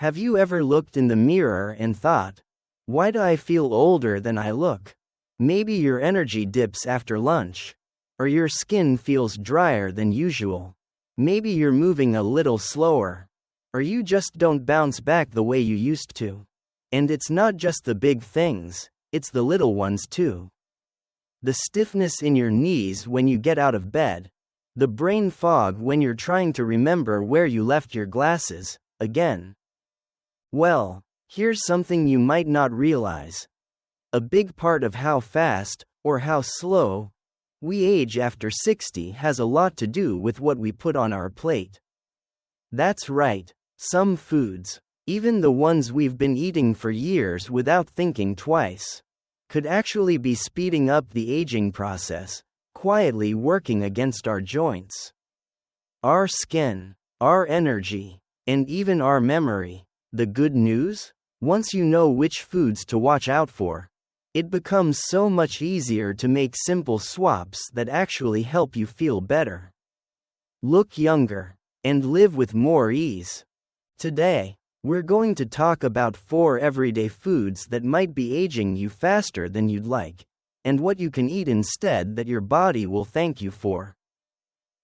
Have you ever looked in the mirror and thought, why do I feel older than I look? Maybe your energy dips after lunch. Or your skin feels drier than usual. Maybe you're moving a little slower. Or you just don't bounce back the way you used to. And it's not just the big things, it's the little ones too. The stiffness in your knees when you get out of bed. The brain fog when you're trying to remember where you left your glasses, again. Well, here's something you might not realize. A big part of how fast, or how slow, we age after 60 has a lot to do with what we put on our plate. That's right, some foods, even the ones we've been eating for years without thinking twice, could actually be speeding up the aging process, quietly working against our joints, our skin, our energy, and even our memory. The good news? Once you know which foods to watch out for, it becomes so much easier to make simple swaps that actually help you feel better, look younger, and live with more ease. Today, we're going to talk about 4 everyday foods that might be aging you faster than you'd like, and what you can eat instead that your body will thank you for.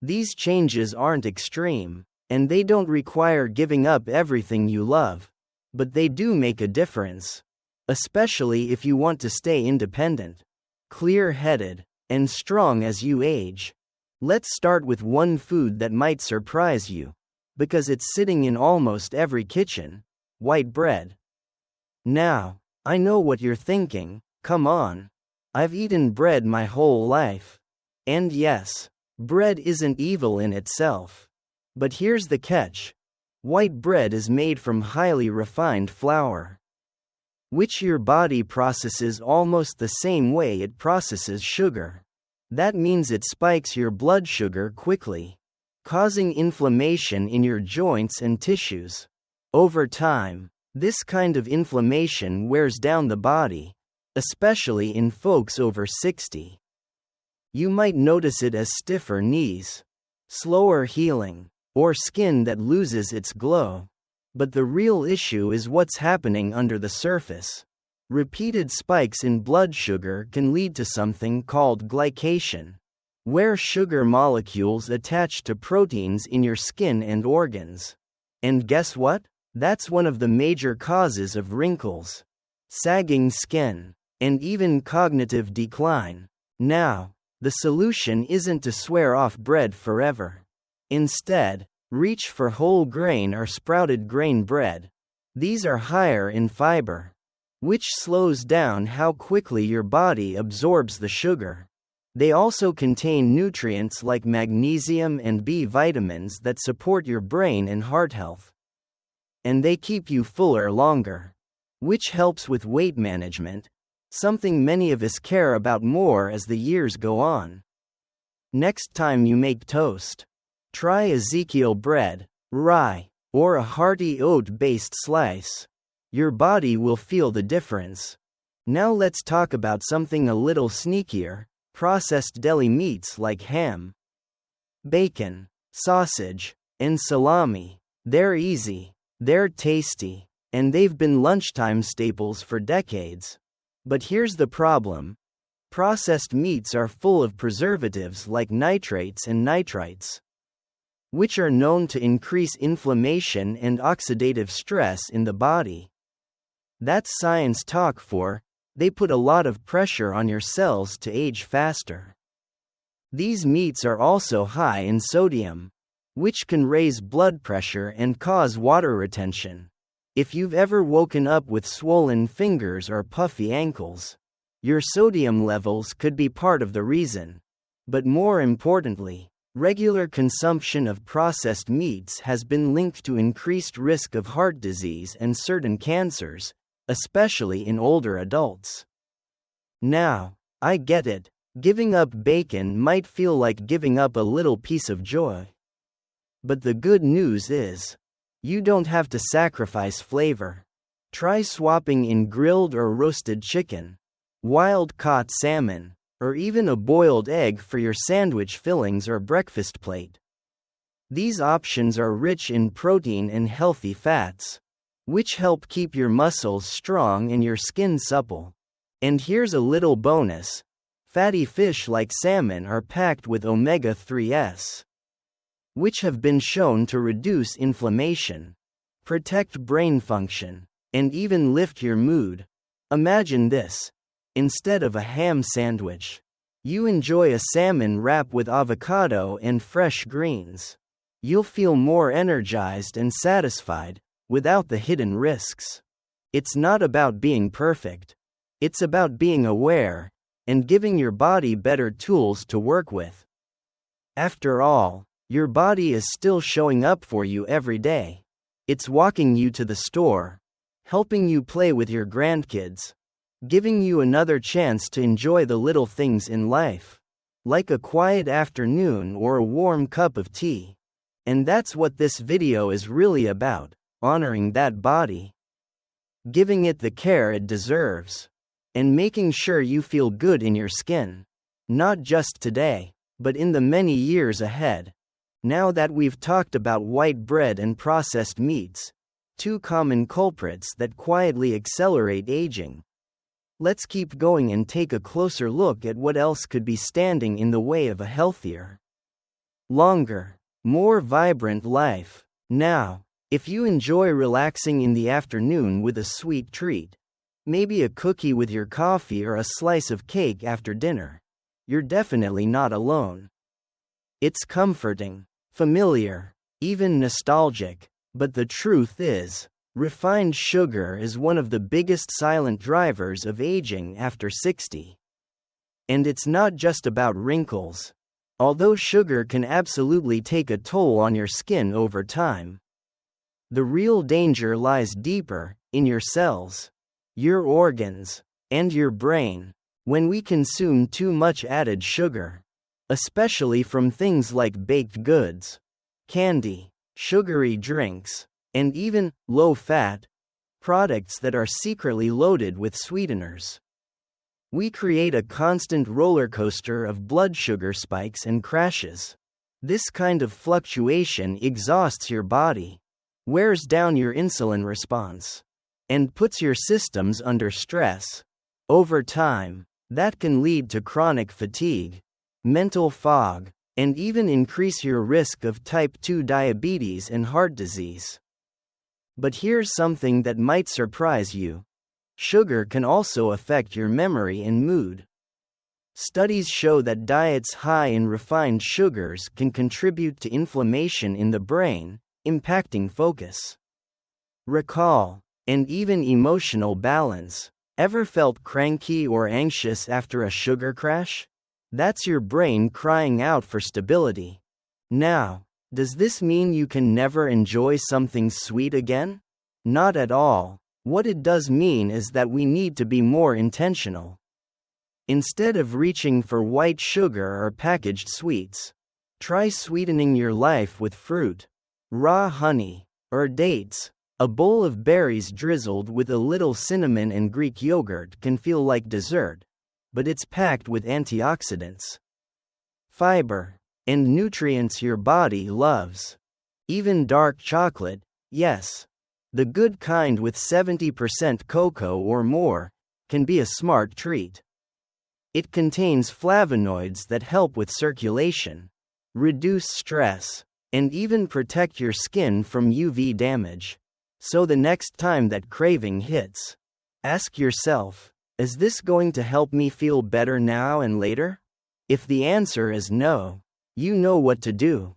These changes aren't extreme, and they don't require giving up everything you love, but they do make a difference, especially if you want to stay independent, clear-headed, and strong as you age. Let's start with one food that might surprise you, because it's sitting in almost every kitchen: white bread. Now, I know what you're thinking, come on. I've eaten bread my whole life. And yes, bread isn't evil in itself. But here's the catch. White bread is made from highly refined flour, which your body processes almost the same way it processes sugar. That means it spikes your blood sugar quickly, causing inflammation in your joints and tissues. Over time, this kind of inflammation wears down the body, especially in folks over 60. You might notice it as stiffer knees, slower healing, or skin that loses its glow. But the real issue is what's happening under the surface. Repeated spikes in blood sugar can lead to something called glycation, where sugar molecules attach to proteins in your skin and organs. And guess what? That's one of the major causes of wrinkles, sagging skin, and even cognitive decline. Now, the solution isn't to swear off bread forever. Instead, reach for whole grain or sprouted grain bread. These are higher in fiber, which slows down how quickly your body absorbs the sugar. They also contain nutrients like magnesium and B vitamins that support your brain and heart health. And they keep you fuller longer, which helps with weight management, something many of us care about more as the years go on. Next time you make toast, try Ezekiel bread, rye, or a hearty oat-based slice. Your body will feel the difference. Now let's talk about something a little sneakier: processed deli meats like ham, bacon, sausage, and salami. They're easy, they're tasty, and they've been lunchtime staples for decades. But here's the problem. Processed meats are full of preservatives like nitrates and nitrites, which are known to increase inflammation and oxidative stress in the body. That's science talk for, they put a lot of pressure on your cells to age faster. These meats are also high in sodium, which can raise blood pressure and cause water retention. If you've ever woken up with swollen fingers or puffy ankles, your sodium levels could be part of the reason. But more importantly, regular consumption of processed meats has been linked to increased risk of heart disease and certain cancers, especially in older adults. Now, I get it, giving up bacon might feel like giving up a little piece of joy. But the good news is, you don't have to sacrifice flavor. Try swapping in grilled or roasted chicken, wild-caught salmon, or even a boiled egg for your sandwich fillings or breakfast plate. These options are rich in protein and healthy fats, which help keep your muscles strong and your skin supple. And here's a little bonus. Fatty fish like salmon are packed with omega-3s, which have been shown to reduce inflammation, protect brain function, and even lift your mood. Imagine this. Instead of a ham sandwich, you enjoy a salmon wrap with avocado and fresh greens. You'll feel more energized and satisfied, without the hidden risks. It's not about being perfect. It's about being aware, and giving your body better tools to work with. After all, your body is still showing up for you every day. It's walking you to the store, helping you play with your grandkids, giving you another chance to enjoy the little things in life, like a quiet afternoon or a warm cup of tea. And that's what this video is really about, honoring that body, giving it the care it deserves, and making sure you feel good in your skin, not just today, but in the many years ahead. Now that we've talked about white bread and processed meats, two common culprits that quietly accelerate aging, let's keep going and take a closer look at what else could be standing in the way of a healthier, longer, more vibrant life. Now, if you enjoy relaxing in the afternoon with a sweet treat, maybe a cookie with your coffee or a slice of cake after dinner, you're definitely not alone. It's comforting, familiar, even nostalgic, but the truth is, refined sugar is one of the biggest silent drivers of aging after 60. And it's not just about wrinkles. Although sugar can absolutely take a toll on your skin over time, the real danger lies deeper, in your cells, your organs, and your brain. When we consume too much added sugar, especially from things like baked goods, candy, sugary drinks, and even low-fat products that are secretly loaded with sweeteners, we create a constant roller coaster of blood sugar spikes and crashes. This kind of fluctuation exhausts your body, wears down your insulin response, and puts your systems under stress. Over time, that can lead to chronic fatigue, mental fog, and even increase your risk of type 2 diabetes and heart disease. But here's something that might surprise you. Sugar can also affect your memory and mood. Studies show that diets high in refined sugars can contribute to inflammation in the brain, impacting focus, recall, and even emotional balance. Ever felt cranky or anxious after a sugar crash? That's your brain crying out for stability. Now, does this mean you can never enjoy something sweet again? Not at all. What it does mean is that we need to be more intentional. Instead of reaching for white sugar or packaged sweets, try sweetening your life with fruit, raw honey, or dates. A bowl of berries drizzled with a little cinnamon and Greek yogurt can feel like dessert, but it's packed with antioxidants, fiber, and nutrients your body loves. Even dark chocolate, yes, the good kind with 70% cocoa or more, can be a smart treat. It contains flavonoids that help with circulation, reduce stress, and even protect your skin from UV damage. So the next time that craving hits, ask yourself, is this going to help me feel better now and later? If the answer is no, you know what to do.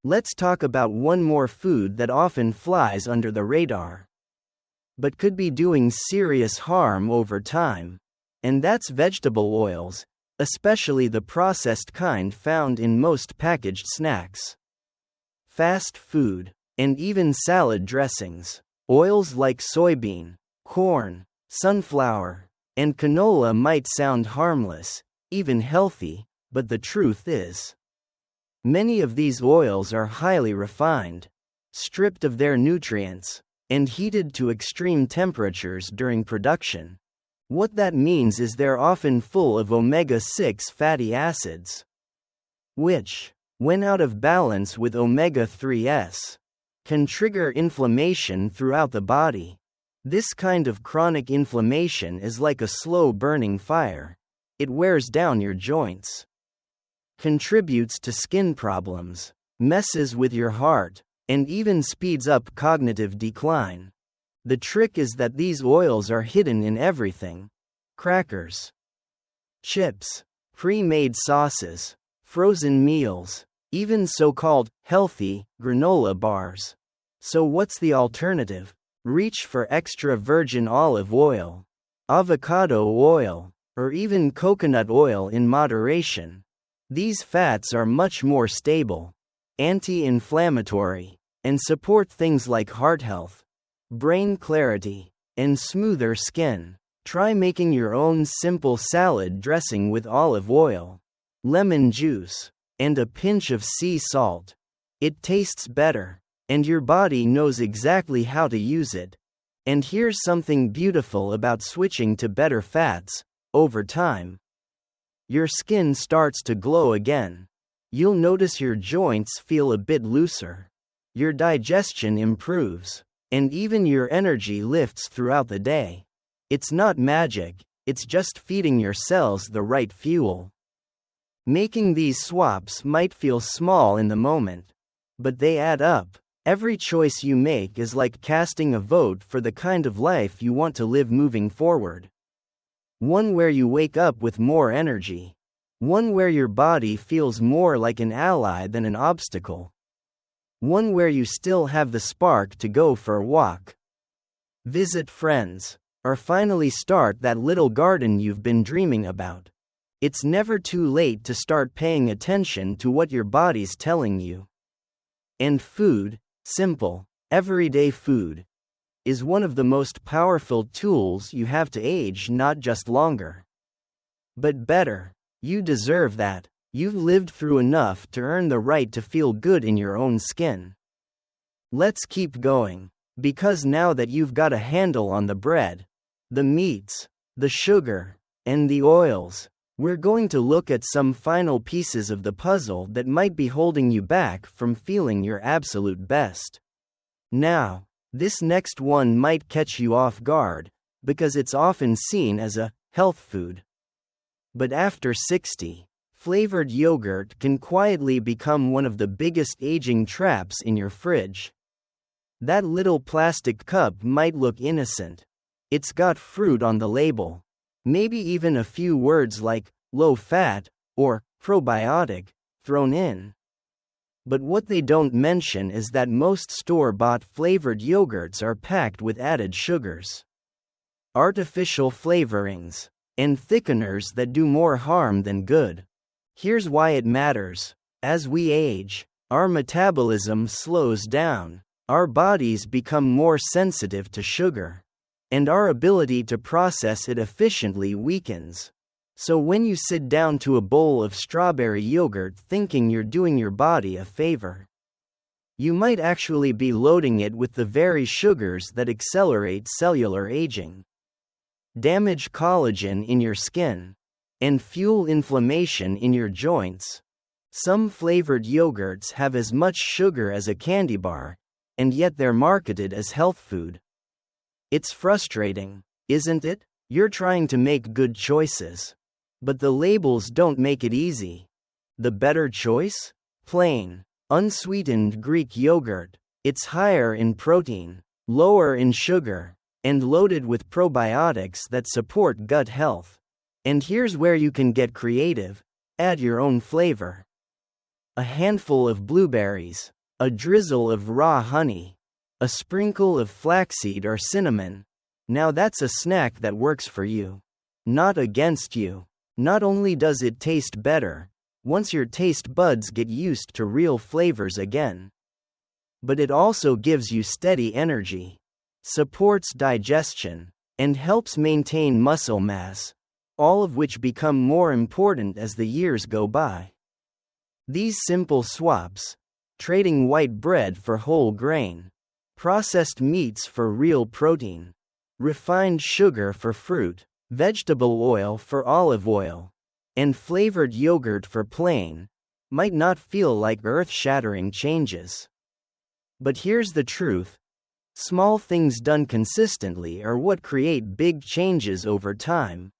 Let's talk about one more food that often flies under the radar, but could be doing serious harm over time, and that's vegetable oils, especially the processed kind found in most packaged snacks, fast food, and even salad dressings. Oils like soybean, corn, sunflower, and canola might sound harmless, even healthy, but the truth is, many of these oils are highly refined, stripped of their nutrients, and heated to extreme temperatures during production. What that means is they're often full of omega-6 fatty acids, which, when out of balance with omega-3s, can trigger inflammation throughout the body. This kind of chronic inflammation is like a slow burning fire. It wears down your joints, contributes to skin problems, messes with your heart, and even speeds up cognitive decline. The trick is that these oils are hidden in everything: crackers, chips, pre-made sauces, frozen meals, even so-called healthy granola bars. So what's the alternative? Reach for extra virgin olive oil, avocado oil, or even coconut oil in moderation. These fats are much more stable, anti-inflammatory, and support things like heart health, brain clarity, and smoother skin. Try making your own simple salad dressing with olive oil, lemon juice, and a pinch of sea salt. It tastes better, and your body knows exactly how to use it. And here's something beautiful about switching to better fats: over time, your skin starts to glow again. You'll notice your joints feel a bit looser, your digestion improves, and even your energy lifts throughout the day. It's not magic, it's just feeding your cells the right fuel. Making these swaps might feel small in the moment, but they add up. Every choice you make is like casting a vote for the kind of life you want to live moving forward. One where you wake up with more energy. One where your body feels more like an ally than an obstacle. One where you still have the spark to go for a walk, visit friends, or finally start that little garden you've been dreaming about. It's never too late to start paying attention to what your body's telling you. And food, simple, everyday food, is one of the most powerful tools you have to age not just longer, but better. You deserve that. You've lived through enough to earn the right to feel good in your own skin. Let's keep going, because now that you've got a handle on the bread, the meats, the sugar, and the oils, we're going to look at some final pieces of the puzzle that might be holding you back from feeling your absolute best. Now, this next one might catch you off guard, because it's often seen as a health food. But after 60, flavored yogurt can quietly become one of the biggest aging traps in your fridge. That little plastic cup might look innocent. It's got fruit on the label, maybe even a few words like low fat or probiotic thrown in. But what they don't mention is that most store-bought flavored yogurts are packed with added sugars, artificial flavorings, and thickeners that do more harm than good. Here's why it matters. As we age, our metabolism slows down, our bodies become more sensitive to sugar, and our ability to process it efficiently weakens. So when you sit down to a bowl of strawberry yogurt thinking you're doing your body a favor, you might actually be loading it with the very sugars that accelerate cellular aging, damage collagen in your skin, and fuel inflammation in your joints. Some flavored yogurts have as much sugar as a candy bar, and yet they're marketed as health food. It's frustrating, isn't it? You're trying to make good choices, but the labels don't make it easy. The better choice? Plain, unsweetened Greek yogurt. It's higher in protein, lower in sugar, and loaded with probiotics that support gut health. And here's where you can get creative. Add your own flavor. A handful of blueberries, a drizzle of raw honey, a sprinkle of flaxseed or cinnamon. Now that's a snack that works for you, not against you. Not only does it taste better, once your taste buds get used to real flavors again, but it also gives you steady energy, supports digestion, and helps maintain muscle mass, all of which become more important as the years go by. These simple swaps, trading white bread for whole grain, processed meats for real protein, refined sugar for fruit, vegetable oil for olive oil, and flavored yogurt for plain, might not feel like earth-shattering changes. But here's the truth. Small things done consistently are what create big changes over time.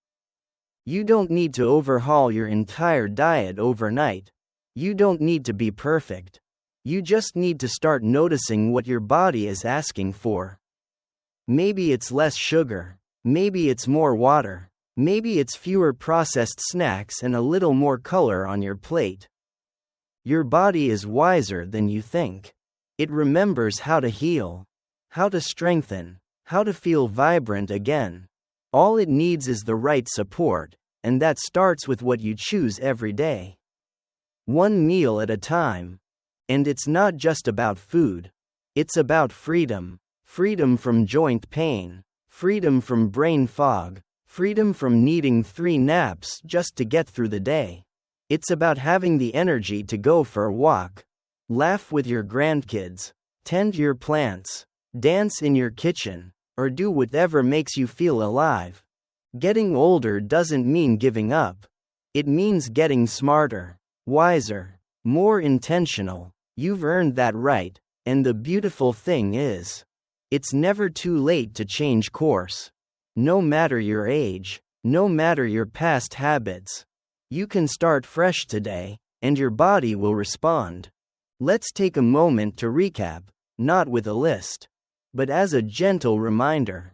You don't need to overhaul your entire diet overnight. You don't need to be perfect. You just need to start noticing what your body is asking for. Maybe it's less sugar. Maybe it's more water. Maybe it's fewer processed snacks and a little more color on your plate. Your body is wiser than you think. It remembers how to heal, how to strengthen, how to feel vibrant again. All it needs is the right support, and that starts with what you choose every day. One meal at a time. And it's not just about food. It's about freedom. Freedom from joint pain. Freedom from brain fog. Freedom from needing 3 naps just to get through the day. It's about having the energy to go for a walk, laugh with your grandkids, tend your plants, dance in your kitchen, or do whatever makes you feel alive. Getting older doesn't mean giving up. It means getting smarter, wiser, more intentional. You've earned that right, and the beautiful thing is, it's never too late to change course. No matter your age, no matter your past habits, you can start fresh today, and your body will respond. Let's take a moment to recap, not with a list, but as a gentle reminder.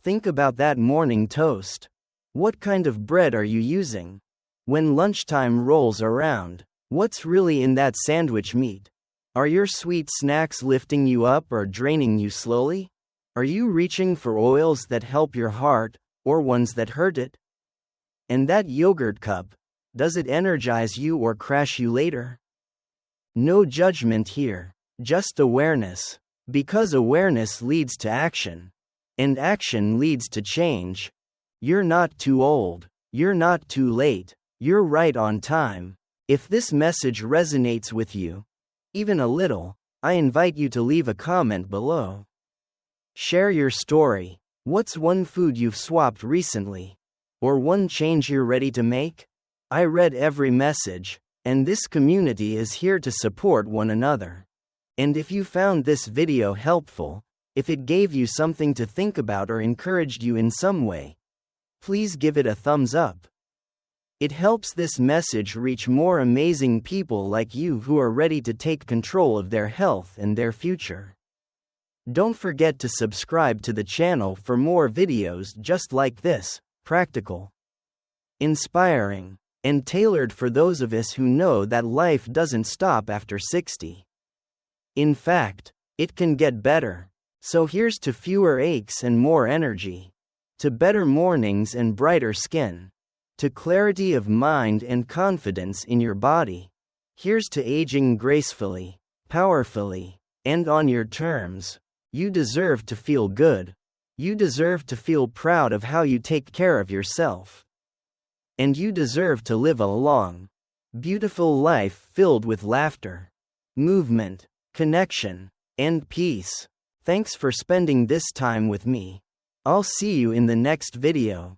Think about that morning toast. What kind of bread are you using? When lunchtime rolls around, what's really in that sandwich meat? Are your sweet snacks lifting you up or draining you slowly? Are you reaching for oils that help your heart, or ones that hurt it? And that yogurt cup, does it energize you or crash you later? No judgment here, just awareness. Because awareness leads to action. And action leads to change. You're not too old. You're not too late. You're right on time. If this message resonates with you, even a little, I invite you to leave a comment below. Share your story. What's one food you've swapped recently? Or one change you're ready to make? I read every message, and this community is here to support one another. And if you found this video helpful, if it gave you something to think about or encouraged you in some way, please give it a thumbs up. It helps this message reach more amazing people like you who are ready to take control of their health and their future. Don't forget to subscribe to the channel for more videos just like this, practical, inspiring, and tailored for those of us who know that life doesn't stop after 60. In fact, it can get better. So here's to fewer aches and more energy. To better mornings and brighter skin. To clarity of mind and confidence in your body. Here's to aging gracefully, powerfully, and on your terms. You deserve to feel good. You deserve to feel proud of how you take care of yourself. And you deserve to live a long, beautiful life filled with laughter, movement, connection, and peace. Thanks for spending this time with me. I'll see you in the next video.